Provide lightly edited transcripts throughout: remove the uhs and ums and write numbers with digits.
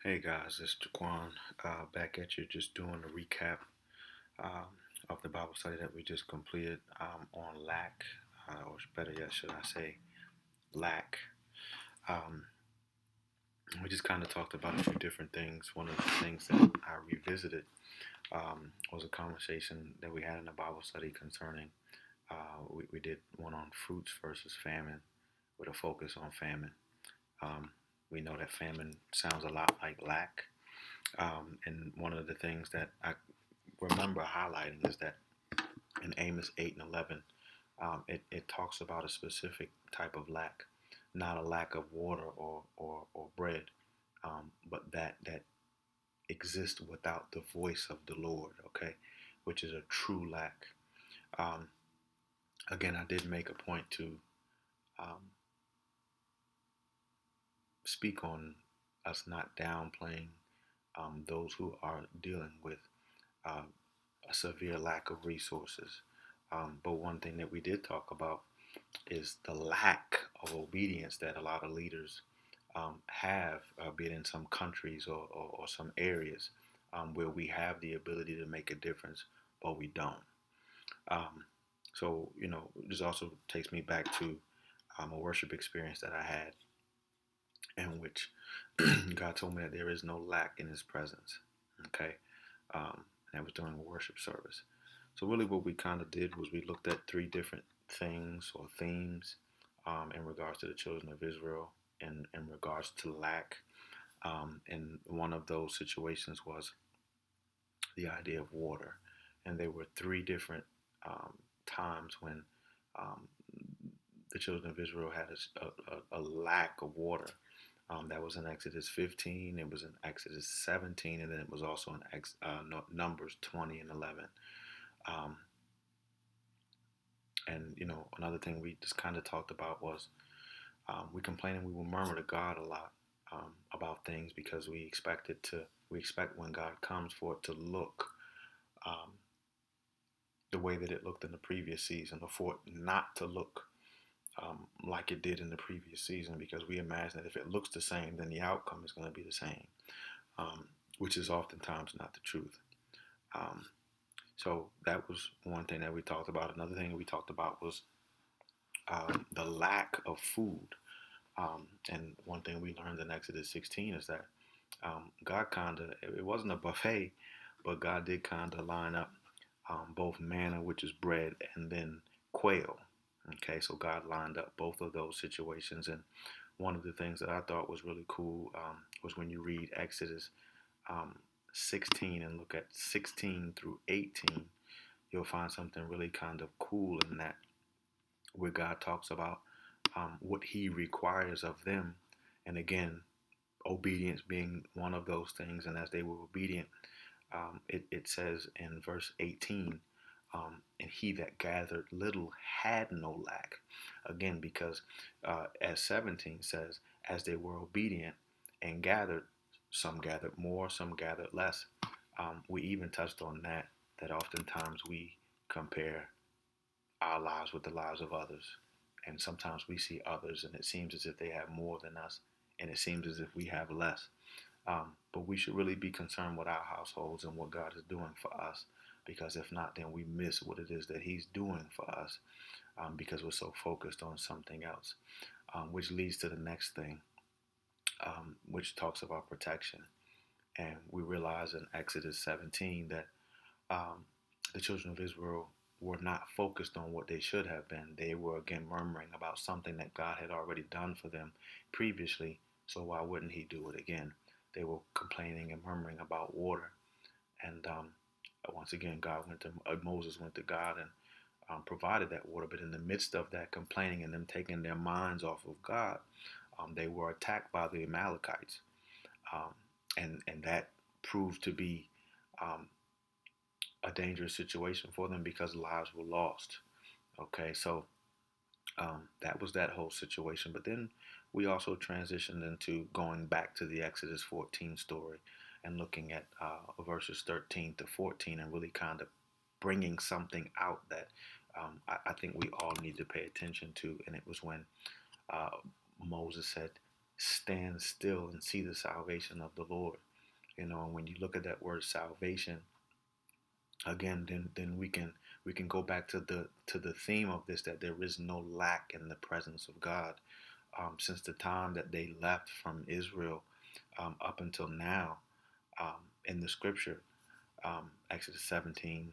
Hey guys, it's Jaquan back at you, just doing a recap um, of the Bible study that we just completed on lack, or better yet, should I say, lack. Um, we just kind of talked about a few different things. One of the things that I revisited was a conversation that we had in the Bible study concerning, we did one on fruits versus famine with a focus on famine. Um, we know that famine sounds a lot like lack. And one of the things that I remember highlighting is that in Amos 8 and 11, it talks about a specific type of lack, not a lack of water or bread, but that exists without the voice of the Lord, okay, which is a true lack. Um, Again, I did make a point to um, speak on us not downplaying those who are dealing with uh, a severe lack of resources. But one thing that we did talk about is the lack of obedience that a lot of leaders have, be it in some countries or some areas where we have the ability to make a difference, but we don't. Um, so, this also takes me back to a worship experience that I had in which God told me that there is no lack in His presence. Okay. And that was during a worship service. So really, what we kind of did was we looked at three different things or themes in regards to the children of Israel and in regards to lack. And one of those situations was the idea of water. And there were three different times when um, the children of Israel had a lack of water. That was in Exodus 15, it was in Exodus 17, and then it was also in Numbers 20 and 11. Um, and another thing we just kind of talked about was we complain and we will murmur to God a lot about things because we expect when God comes for it to look um, the way that it looked in the previous season, or for it not to look like it did in the previous season, because we imagine that if it looks the same, then the outcome is going to be the same, which is oftentimes not the truth. Um, so that was one thing that we talked about. Another thing we talked about was the lack of food. And one thing we learned in Exodus 16 is that God kind of, it wasn't a buffet, but God did kind of line up both manna, which is bread, and then quail. Okay, so God lined up both of those situations. And one of the things that I thought was really cool was when you read Exodus um, 16 and look at 16 through 18, you'll find something really kind of cool in that, where God talks about what He requires of them. And again, obedience being one of those things. And as they were obedient, it says in verse 18, and he that gathered little had no lack. Again, because as 17 says, as they were obedient and gathered, some gathered more, some gathered less. We even touched on that oftentimes we compare our lives with the lives of others. And sometimes we see others and it seems as if they have more than us, and it seems as if we have less. But we should really be concerned with our households and what God is doing for us, because if not, then we miss what it is that He's doing for us because we're so focused on something else, which leads to the next thing, which talks about protection. And we realize in Exodus 17 that um, the children of Israel were not focused on what they should have been. They were again murmuring about something that God had already done for them previously, so why wouldn't He do it again? They were complaining and murmuring about water. And once again, Moses went to God and provided that water. But in the midst of that complaining and them taking their minds off of God, they were attacked by the Amalekites. Um, and that proved to be um, a dangerous situation for them because lives were lost. Okay, so that was that whole situation. But then we also transitioned into going back to the Exodus 14 story and looking at verses 13 to 14 and really kind of bringing something out that I think we all need to pay attention to. And it was when uh, Moses said, stand still and see the salvation of the Lord. And when you look at that word salvation, again, then we can go back to the theme of this, that there is no lack in the presence of God. Since the time that they left from Israel up until now, in the scripture, Exodus 17,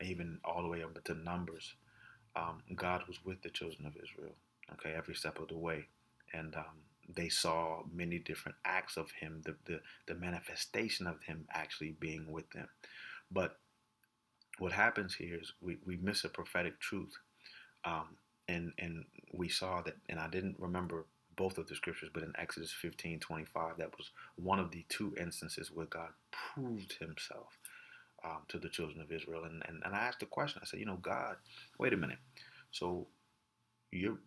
even all the way up to Numbers, God was with the children of Israel, okay, every step of the way. And they saw many different acts of him, the manifestation of him actually being with them. But what happens here is we miss a prophetic truth. Um, and we saw that, and I didn't remember both of the scriptures, but in Exodus 15:25, that was one of the two instances where God proved himself to the children of Israel. And I asked the question, I said, God, wait a minute. So you're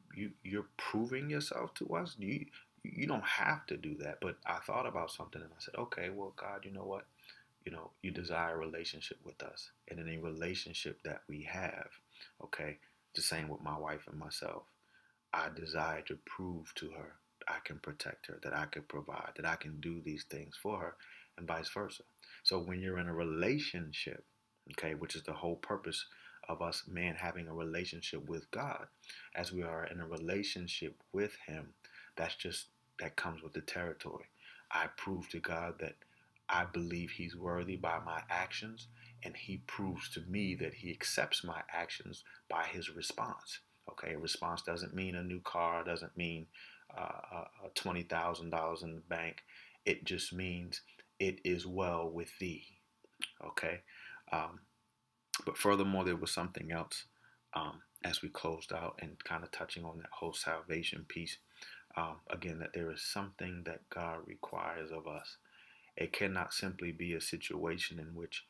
proving yourself to us? You don't have to do that. But I thought about something and I said, okay, well, God, you know what? You desire a relationship with us. And in a relationship that we have, okay, the same with my wife and myself, I desire to prove to her I can protect her, that I can provide, that I can do these things for her, and vice versa. So when you're in a relationship, okay, which is the whole purpose of us man having a relationship with God, as we are in a relationship with him, that comes with the territory. I prove to God that I believe he's worthy by my actions, and he proves to me that he accepts my actions by his response. Okay, a response doesn't mean a new car, doesn't mean $20,000 in the bank. It just means it is well with thee. Okay, um, but furthermore, there was something else as we closed out and kind of touching on that whole salvation piece. Again, that there is something that God requires of us. It cannot simply be a situation in which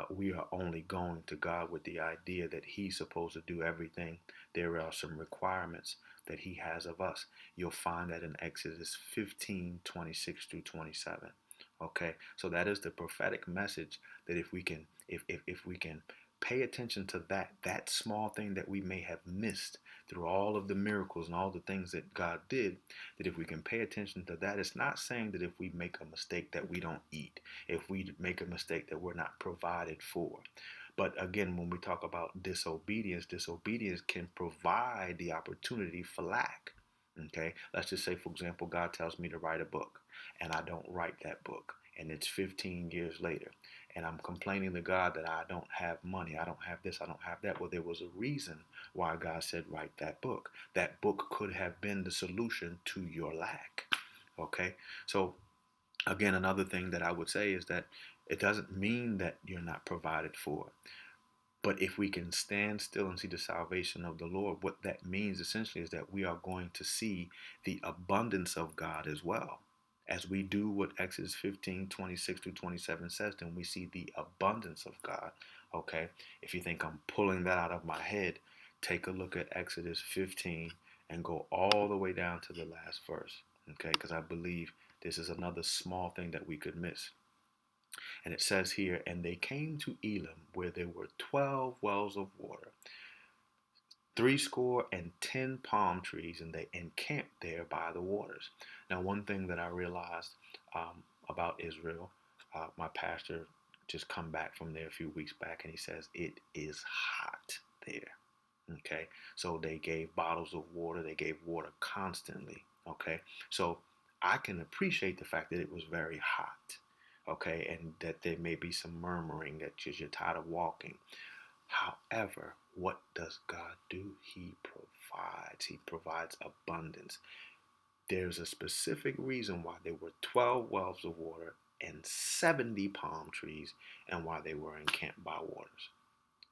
we are only going to God with the idea that he's supposed to do everything. There are some requirements that he has of us. You'll find that in Exodus 15:26 through 27. Okay, so that is the prophetic message, that if we can pay attention to that small thing that we may have missed through all of the miracles and all the things that God did, that if we can pay attention to that, it's not saying that if we make a mistake that we don't eat, if we make a mistake that we're not provided for. But again, when we talk about disobedience can provide the opportunity for lack. Okay, let's just say, for example, God tells me to write a book and I don't write that book, and it's 15 years later, and I'm complaining to God that I don't have money, I don't have this, I don't have that. Well, there was a reason why God said write that book. That book could have been the solution to your lack. Okay, so again, another thing that I would say is that it doesn't mean that you're not provided for. But if we can stand still and see the salvation of the Lord, what that means essentially is that we are going to see the abundance of God as well. As we do what Exodus 15:26 through 27 says, then we see the abundance of God. Okay? If you think I'm pulling that out of my head, take a look at Exodus 15 and go all the way down to the last verse. Okay? Because I believe this is another small thing that we could miss. And it says here, and they came to Elim, where there were 12 wells of water, 70 palm trees, and they encamped there by the waters. Now, one thing that I realized about Israel, my pastor just come back from there a few weeks back, and he says it is hot there. Okay, so they gave bottles of water, they gave water constantly. Okay, so I can appreciate the fact that it was very hot. Okay, and that there may be some murmuring, that you're tired of walking. However, what does God do? He provides. He provides abundance. There's a specific reason why there were 12 wells of water and 70 palm trees, and why they were encamped by waters.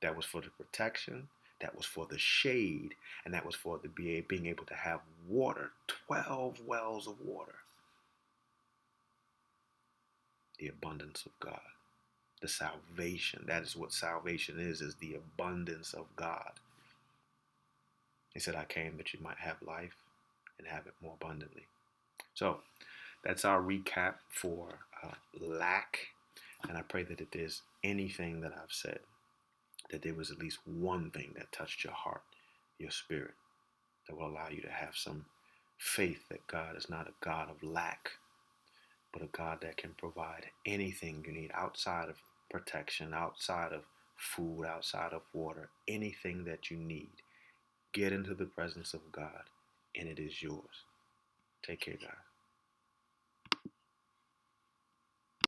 That was for the protection, that was for the shade, and that was for the being able to have water. 12 wells of water. The abundance of God. The salvation. That is what salvation is the abundance of God. He said, I came that you might have life and have it more abundantly. So that's our recap for lack. And I pray that if there's anything that I've said, that there was at least one thing that touched your heart, your spirit, that will allow you to have some faith that God is not a God of lack, but a God that can provide anything you need outside of protection, outside of food, outside of water, anything that you need. Get into the presence of God, and it is yours. Take care, guys.